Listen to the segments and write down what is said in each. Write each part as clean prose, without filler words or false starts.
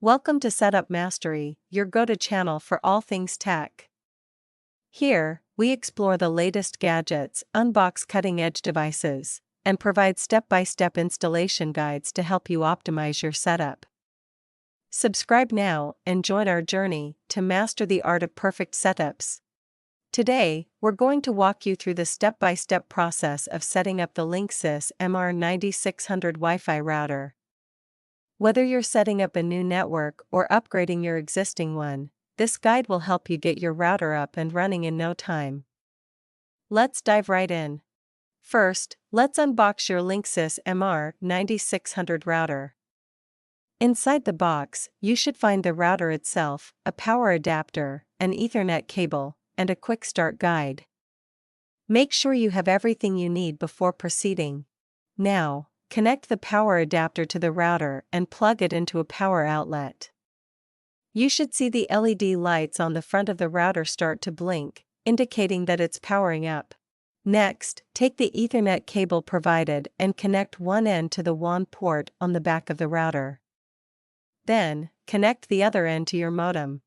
Welcome to Setup Mastery, your go-to channel for all things tech. Here, we explore the latest gadgets, unbox cutting-edge devices, and provide step-by-step installation guides to help you optimize your setup. Subscribe now and join our journey to master the art of perfect setups. Today, we're going to walk you through the step-by-step process of setting up the Linksys AX6000 Wi-Fi router. Whether you're setting up a new network or upgrading your existing one, this guide will help you get your router up and running in no time. Let's dive right in. First, let's unbox your Linksys AX6000 router. Inside the box, you should find the router itself, a power adapter, an Ethernet cable, and a quick start guide. Make sure you have everything you need before proceeding. Now, connect the power adapter to the router and plug it into a power outlet. You should see the LED lights on the front of the router start to blink, indicating that it's powering up. Next, take the Ethernet cable provided and connect one end to the WAN port on the back of the router. Then, connect the other end to your modem.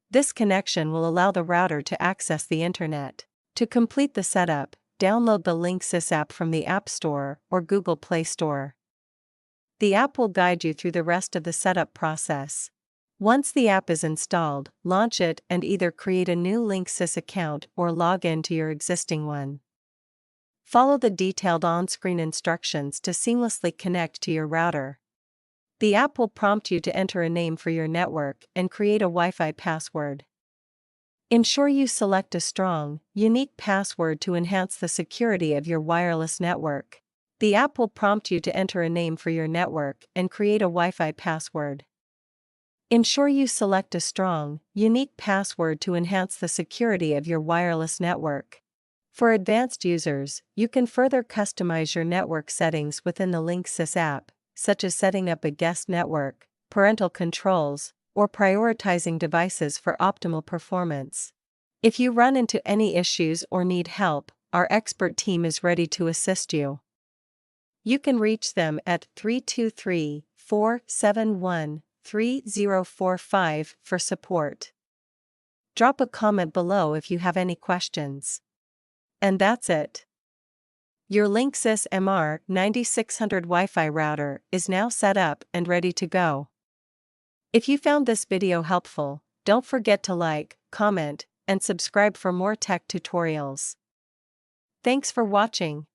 This connection will allow the router to access the internet. To complete the setup, download the Linksys app from the App Store or Google Play Store. The app will guide you through the rest of the setup process. Once the app is installed, launch it and either create a new Linksys account or log in to your existing one. Follow the detailed on-screen instructions to seamlessly connect to your router. The app will prompt you to enter a name for your network and create a Wi-Fi password. Ensure you select a strong, unique password to enhance the security of your wireless network. The app will prompt you to enter a name for your network and create a Wi-Fi password. Ensure you select a strong, unique password to enhance the security of your wireless network. For advanced users, you can further customize your network settings within the Linksys app, such as setting up a guest network, parental controls, or prioritizing devices for optimal performance. If you run into any issues or need help, our expert team is ready to assist you. You can reach them at 323-471-3045 for support. Drop a comment below if you have any questions. And that's it. Your Linksys AX6000 Wi-Fi router is now set up and ready to go. If you found this video helpful, don't forget to like, comment, and subscribe for more tech tutorials. Thanks for watching.